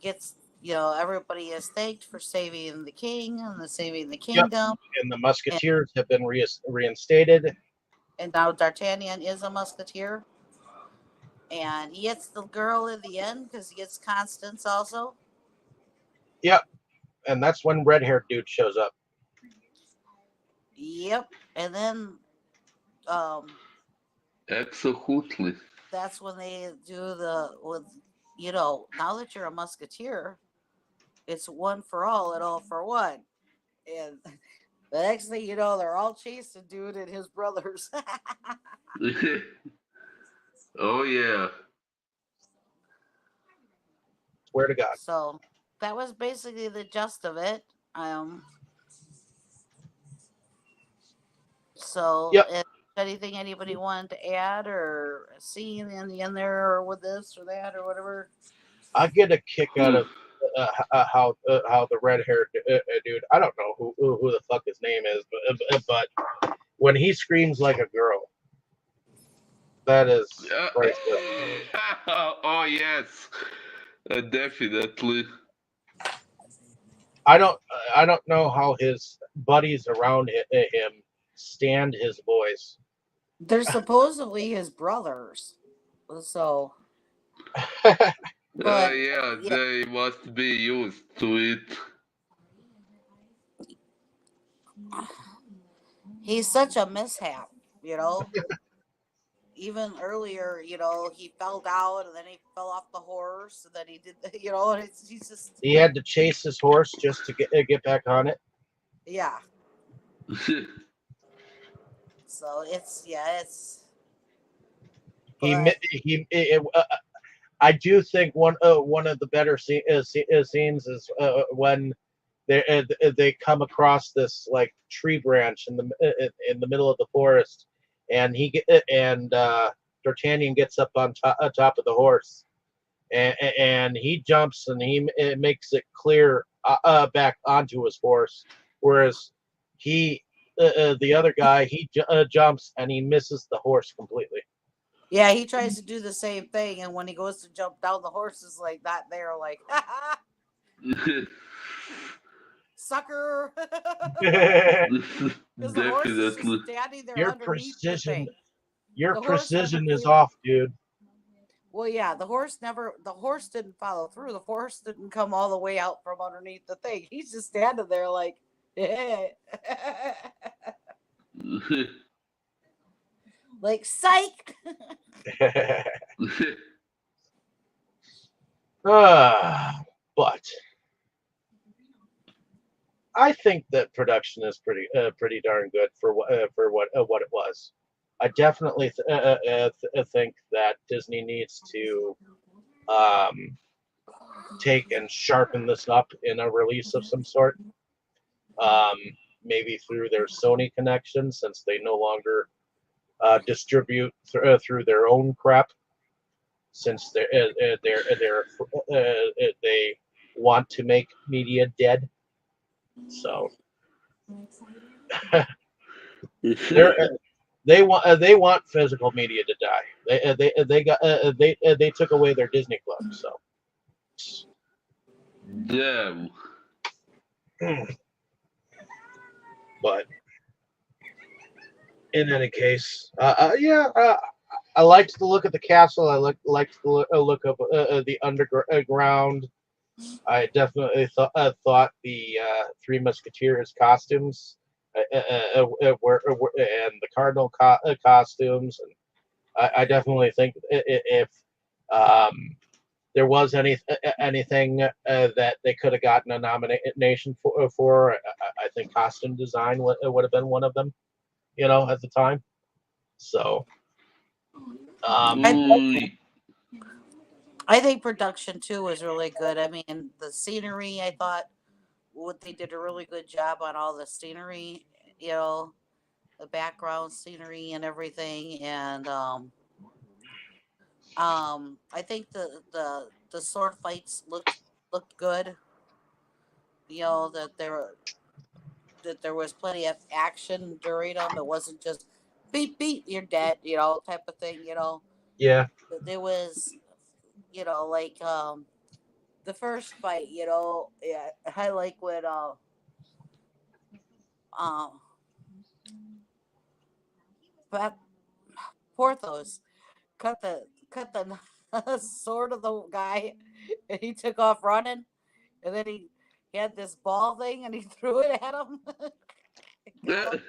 gets, everybody is thanked for saving the king and saving the Yep. kingdom. And the Musketeers have been reinstated. And now D'Artagnan is a musketeer. And he gets the girl in the end because he gets Constance also. Yep. And that's when red-haired dude shows up. Yep. And then Absolutely. that's when they do now that you're a musketeer, it's one for all and all for one. And the next thing you know, they're all chasing dude and his brothers. Oh yeah. Swear to God. So that was basically the gist of it. So Yep. if anything anybody wanted to add or seen in there or with this or that or whatever. I get a kick out of how the red-haired dude. I don't know who the fuck his name is, but when he screams like a girl, that is priceless. Oh yes, definitely. I don't know how his buddies around him stand his voice. They're supposedly his brothers. So, but Yeah, they must be used to it. he's such a mishap, Even earlier, he fell down and then he fell off the horse and then he did, and he's just. He had to chase his horse just to get back on it. Yeah. So it's. But, I do think one of the better scenes is when they come across this like tree branch in the middle of the forest, and D'Artagnan gets up on top of the horse, and he jumps and it makes it clear back onto his horse, whereas the other guy jumps and he misses the horse completely. yeah, he tries to do the same thing, and when he goes to jump down, the horse is like not there, like sucker. Because the horse is just standing there Your underneath the thing. Your The horse never precision is came- off, dude. Well, yeah, the horse didn't follow through. The horse didn't come all the way out from underneath the thing. He's just standing there like, Like psych. But I think that production is pretty darn good for what it was. I definitely think that Disney needs to um, take and sharpen this up in a release of some sort. Um, Maybe through their Sony connection, since they no longer distribute through their own crap, since they want to make media dead. So they're they want physical media to die. They took away their Disney Club. So, Damn. but in any case, yeah, I liked to look at the castle. I liked to look up the underground. I definitely thought the Three Musketeers costumes were and the Cardinal costumes, and I definitely think if um, there was anything that they could have gotten a nomination for I think costume design would have been one of them, at the time. So, I Ooh, I think production too was really good. I mean, the scenery. I thought what they did a really good job on all the scenery. You know, the background scenery and everything, and I think the sword fights looked good. You know that there was plenty of action during them. It wasn't just beat beat you're dead. You know, type of thing. You know, yeah, there was like the first fight. You know, yeah, I like when um Pep- Porthos cut the sword of the guy, and he took off running, and then he had this ball thing, and he threw it at him. Got him.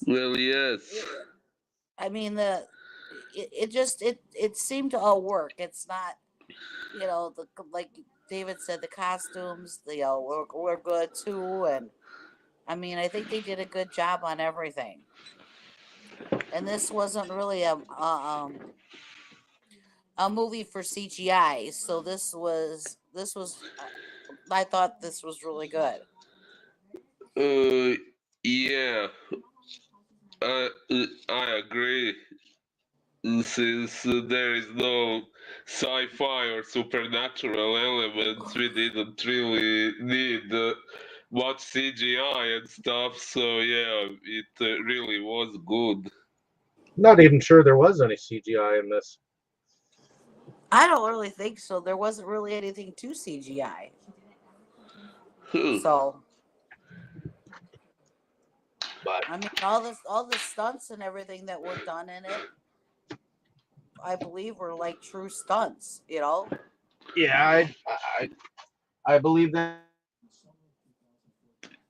well, yes. I mean it just it seemed to all work. It's not the like David said, the costumes were good too, and I mean I think they did a good job on everything. And this wasn't really a movie for CGI, so this was I thought this was really good. Uh, yeah, I agree. Since there is no sci-fi or supernatural elements, we didn't really need much CGI and stuff. So yeah, it really was good. not even sure there was any CGI in this, I don't really think so. There wasn't really anything to CGI. Huh. So but I mean, all the stunts and everything that were done in it, I believe, were like true stunts. You know, yeah, I believe that.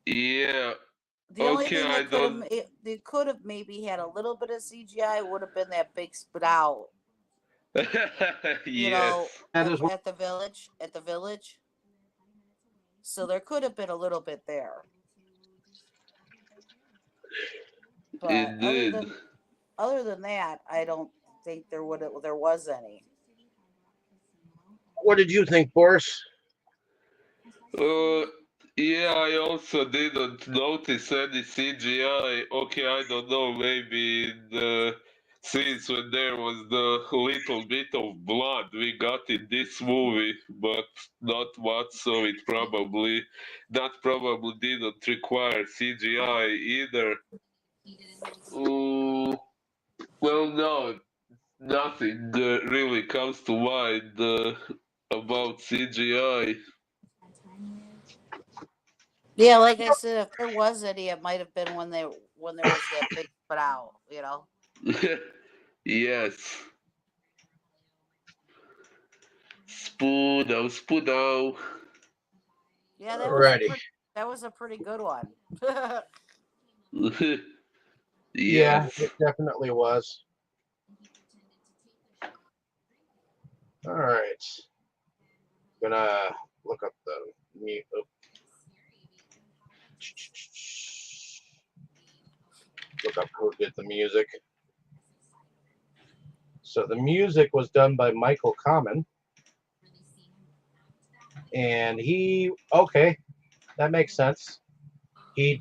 Yeah. the only Okay, thing I that could have don't. they could have maybe had a little bit of CGI would have been that big sprout. You know, Yes. That is at the village. So there could have been a little bit there, but Indeed. other than that, I don't think there was any. what did you think, Boris? Uh, yeah, I also didn't notice any CGI. Okay, I don't know, maybe in the scenes when there was the little bit of blood we got in this movie, but not much, so that probably didn't require CGI either. Uh, well, no, nothing really comes to mind about CGI. Yeah, like I said, if there was any, it might have been when there was that big sprout. You know. Yes. Spoodle, spoodle. Yeah, Alrighty. that was a pretty good one. Yeah, Yes. it definitely was. All right, gonna look up the mute. Look up who did the music. So the music was done by Michael Kamen, and that makes sense. He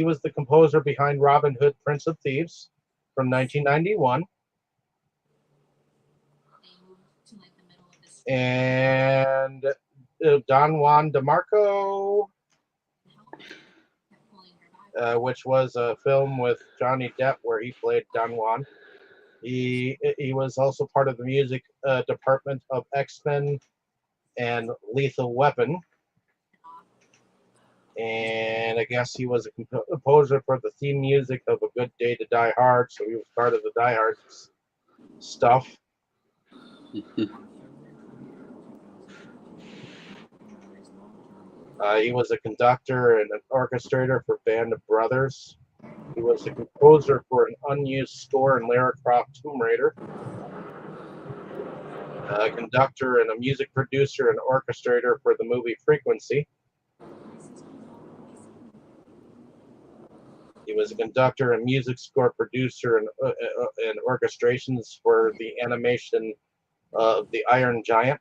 was the composer behind Robin Hood, Prince of Thieves, from 1991, and Don Juan DeMarco, which was a film with Johnny Depp where he played Don Juan. He was also part of the music department of X-Men and Lethal Weapon. And I guess he was a composer for the theme music of A Good Day to Die Hard, so he was part of the Die Hard stuff. He was a conductor and an orchestrator for Band of Brothers. He was the composer for an unused score in Lara Croft Tomb Raider. A conductor and a music producer and orchestrator for the movie Frequency. He was a conductor and music score producer and orchestrations for the animation of The Iron Giant.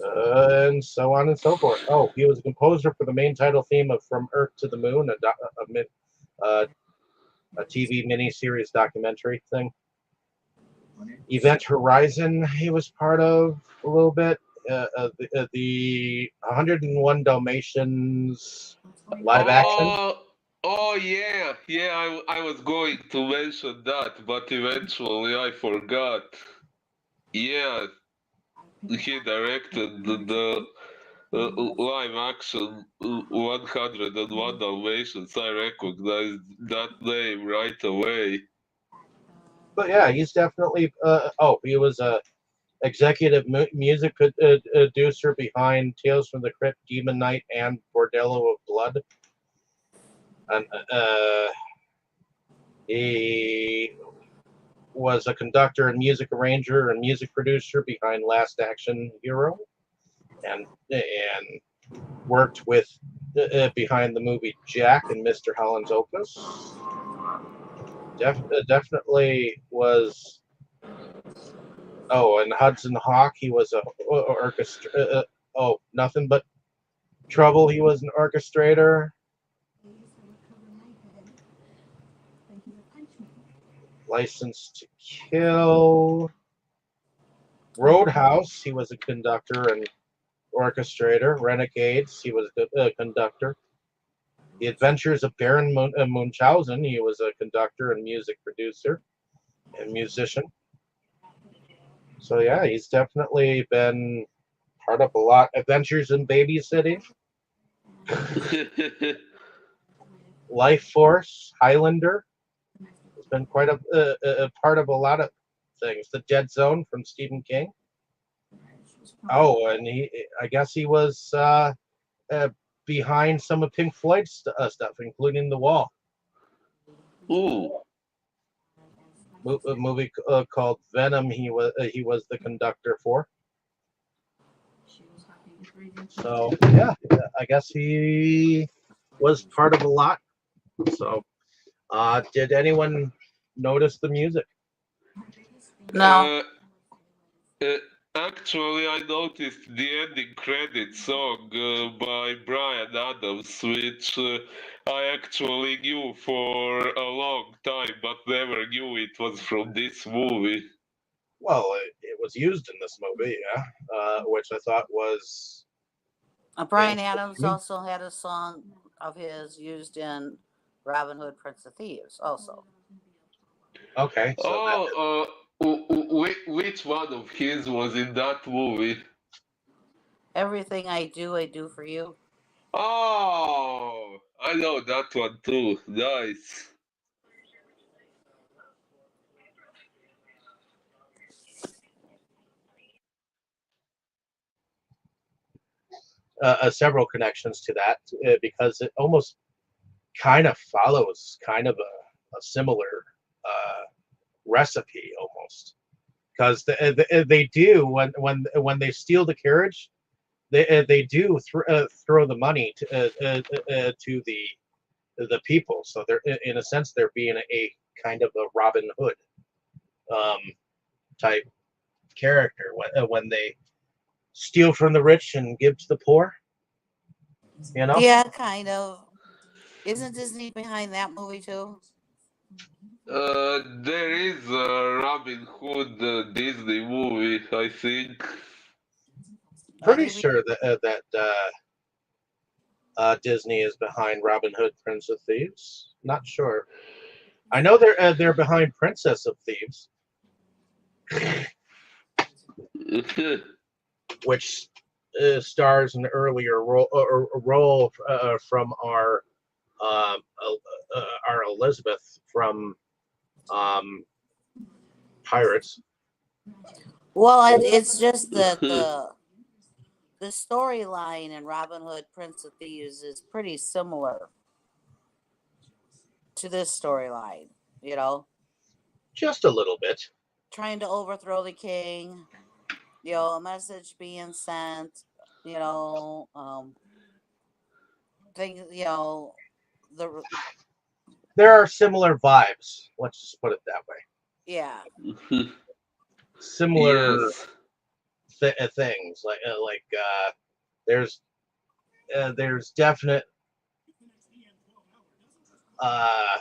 And so on and so forth. Oh, he was a composer for the main title theme of From Earth to the Moon, a TV miniseries documentary thing. Event Horizon, he was part of a little bit. The 101 Dalmatians live action. Oh yeah, yeah. I was going to mention that, but eventually I forgot. Yeah, he directed the live action 101 Dalmatians. I recognized that name right away. But yeah, he's definitely. He was a executive music producer behind Tales from the Crypt, Demon Knight, and Bordello of Blood. And he was a conductor and music arranger and music producer behind Last Action Hero, and worked with behind the movie Jack and Mr. Holland's Opus. Definitely was. Oh, and Hudson Hawk, he was a orchestra. Nothing but trouble. He was an orchestrator. License to Kill. Roadhouse, he was a conductor and orchestrator. Renegades, he was a conductor. The Adventures of Baron Munchausen, he was a conductor and music producer and musician. So yeah, he's definitely been part of a lot. Adventures in Babysitting, Life Force, Highlander. He's been quite a part of a lot of things. The Dead Zone from Stephen King. Oh, and I guess he was behind some of Pink Floyd's stuff, including The Wall. Ooh. A movie called Venom. He was the conductor for. So yeah, I guess he was part of a lot. So, did anyone notice the music? No. Uh, uh, Actually, I noticed the ending credit song by Brian Adams, which I actually knew for a long time, but never knew it was from this movie. Well, it was used in this movie, yeah, which I thought was Brian Adams also had a song of his used in Robin Hood, Prince of Thieves, also. Okay. So Which one of his was in that movie? Everything I do for you. Oh, I know that one too. Nice. several connections to that because it almost kind of follows kind of a similar recipe almost because they do when they steal the carriage they do throw the money to the people, so they're in a sense they're being a kind of a Robin Hood um, type character when they steal from the rich and give to the poor, you know. Yeah, kind of. Isn't Disney behind that movie too? There is a Robin Hood Disney movie, I think. I Pretty think we. sure that Disney is behind Robin Hood, Prince of Thieves. Not sure. I know they're behind Princess of Thieves, which stars an earlier role from our Elizabeth from um, Pirates. Well, it's just that the storyline in Robin Hood, Prince of Thieves is pretty similar to this storyline. You know, Just a little bit. trying to overthrow the king. You know, a message being sent. You know, things. You know, the There are similar vibes. Let's just put it that way. yeah. Similar Yes. things there's definite uh,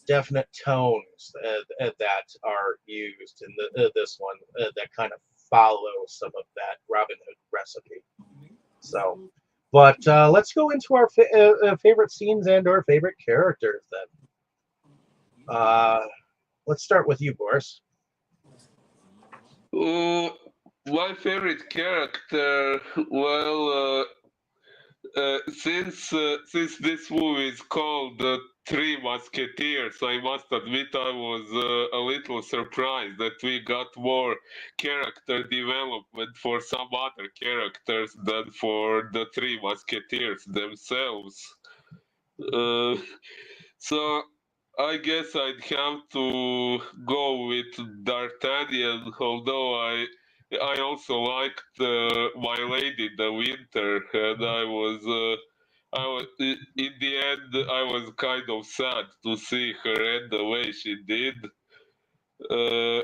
definite tones that are used in this one that kind of follow some of that Robin Hood recipe. So, but let's go into our favorite scenes and or favorite characters then. Uh, let's start with you, Boris. Uh, my favorite character, well, since this movie is called Three Musketeers, I must admit I was a little surprised that we got more character development for some other characters than for the Three Musketeers themselves. Uh, so I guess I'd have to go with D'Artagnan, although I also liked My Lady the Winter, and in the end I was kind of sad to see her end the way she did. Uh,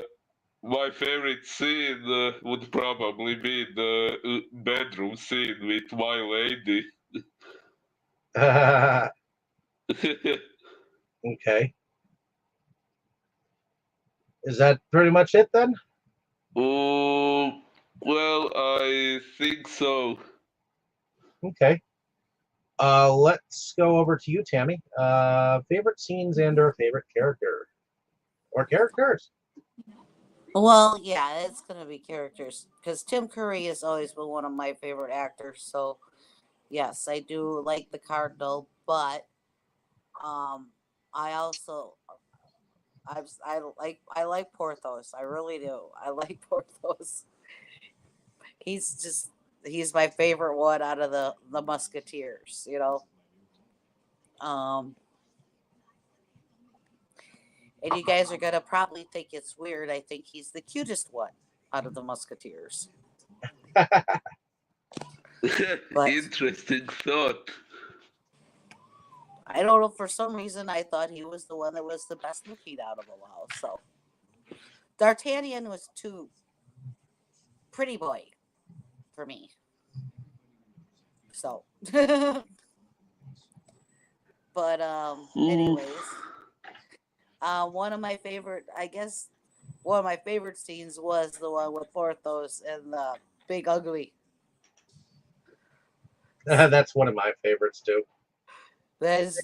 my favorite scene would probably be the bedroom scene with My Lady. Okay, is that pretty much it then? Oh, well, I think so. Okay. Let's go over to you, Tammy. Favorite scenes and or favorite character or characters. Well, yeah, it's gonna be characters because Tim Curry has always been one of my favorite actors. So yes, I do like the Cardinal, but um, I also I like Porthos. I really do. I like Porthos. He's just he's my favorite one out of the Musketeers. You know, um, and you guys are gonna probably think it's weird. I think he's the cutest one out of the Musketeers. But Interesting thought. I don't know. For some reason, I thought he was the one that was the best looking out of them all. So D'Artagnan was too pretty boy for me. So, but Mm. anyways, one of my favorite, I guess, one of my favorite scenes was the one with Porthos and the Big Ugly. That's one of my favorites too. That is,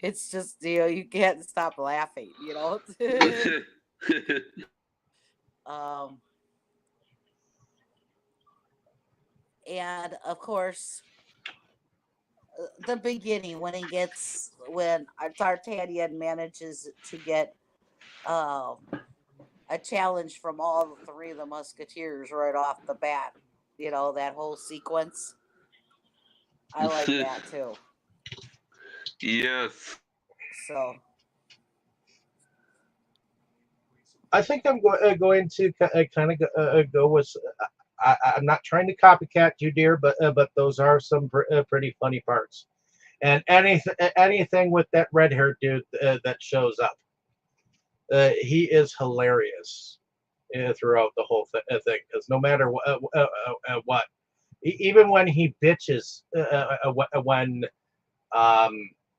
it's just you can't stop laughing. Um, and of course, the beginning when D'Artagnan manages to get um, a challenge from all three of the Musketeers right off the bat. You know that whole sequence. I like that too. Yes. So I think I'm going to kind of go with. I'm not trying to copycat you, dear, but those are some pretty funny parts. And anything with that red haired dude that shows up, he is hilarious throughout the whole thing. Because no matter what, even when he bitches, when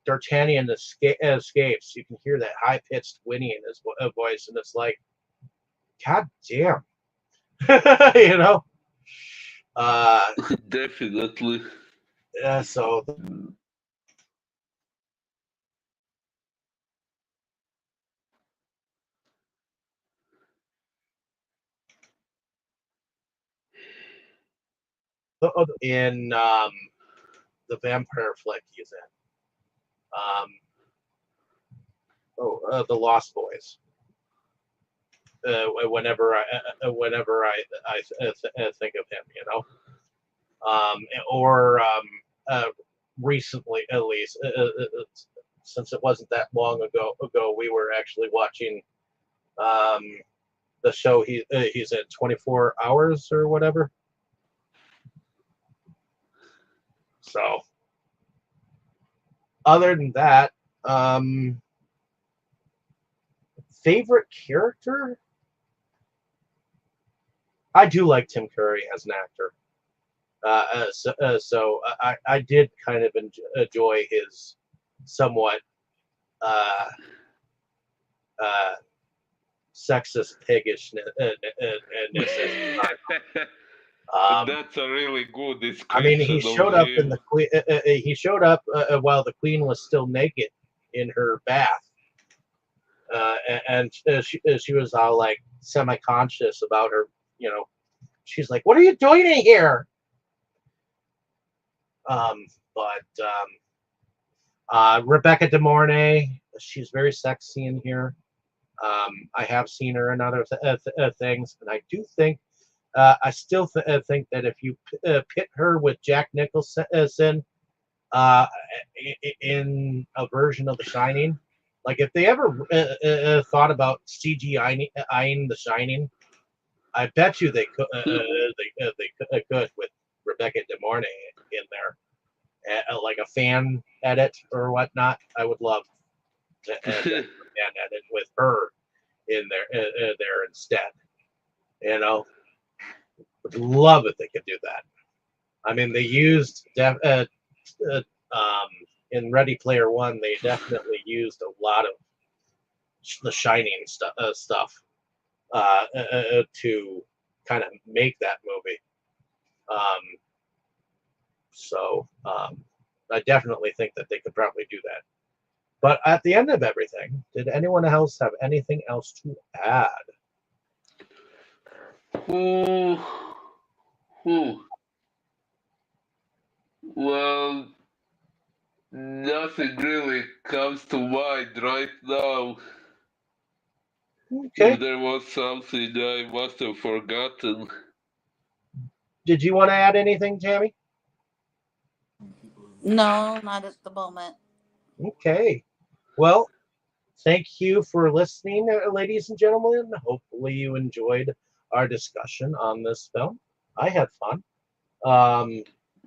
D'Artagnan escapes, you can hear that high pitched whinny in his voice, and it's like, God damn, you know. Definitely. So in the vampire flick he's in, the Lost Boys. Whenever I think of him, you know, or recently at least, since it wasn't that long ago, we were actually watching um, the show he's in 24 hours or whatever. So other than that, favorite character, I do like Tim Curry as an actor. So I did kind of enjoy his somewhat uh, uh, sexist piggishness. That's a really good I mean, he description of showed up in him. the queen. He showed up while the queen was still naked in her bath, and she was all like semi-conscious about her. You know, she's like, "What are you doing in here?" But Rebecca De Mornay, she's very sexy in here. I have seen her in other things, and I do think I still think that if you pit her with Jack Nicholson uh, in a version of The Shining, like if they ever thought about CGIing The Shining, I bet you they could. They could with Rebecca De Mornay in there, like a fan edit or whatnot. I would love to fan edit with her in there instead. You know, would love if they could do that. I mean, they used uh, um, in Ready Player One. They definitely used a lot of the Shining stuff to kind of make that movie. Um, so I definitely think that they could probably do that. But at the end of everything, did anyone else have anything else to add? Who? Who? Well, nothing really comes to mind right now. Okay. If there was something I must have forgotten. Did you want to add anything, Tammy? no, not at the moment. Okay. Well, thank you for listening, ladies and gentlemen. Hopefully, you enjoyed our discussion on this film. I had fun. Um,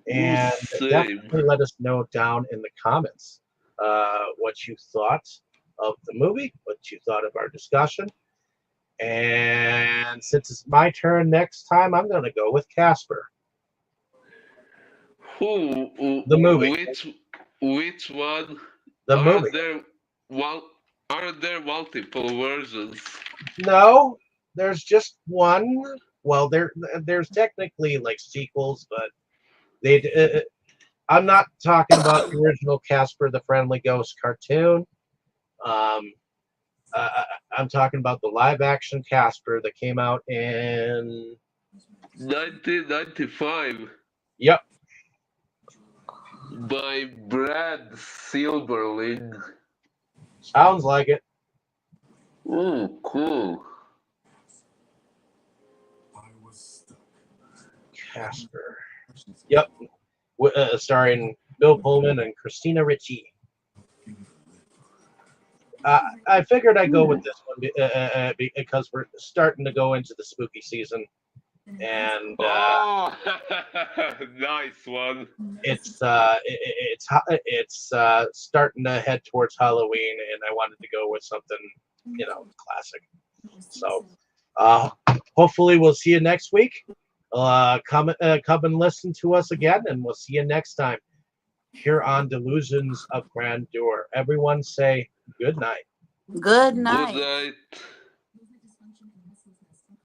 and Same. definitely let us know down in the comments what you thought of the movie, what you thought of our discussion. And since it's my turn next time, I'm going to go with Casper, the movie. Which one? The Are movie. there well are there multiple versions? No, there's just one. Well, there's technically like sequels, but they. I'm not talking about the original Casper the Friendly Ghost cartoon. Um, I'm talking about the live action Casper that came out in. 1995 Yep, by Brad Silberling. sounds like it. Oh, cool. Casper. Yep. starring Bill Pullman and Christina Ricci. I figured I'd go with this one because we're starting to go into the spooky season, and Oh, nice one. it's starting to head towards Halloween, and I wanted to go with something, classic. So hopefully we'll see you next week. Come and listen to us again, and we'll see you next time here on Delusions of Grandeur. Everyone say good night. Good Good night. night.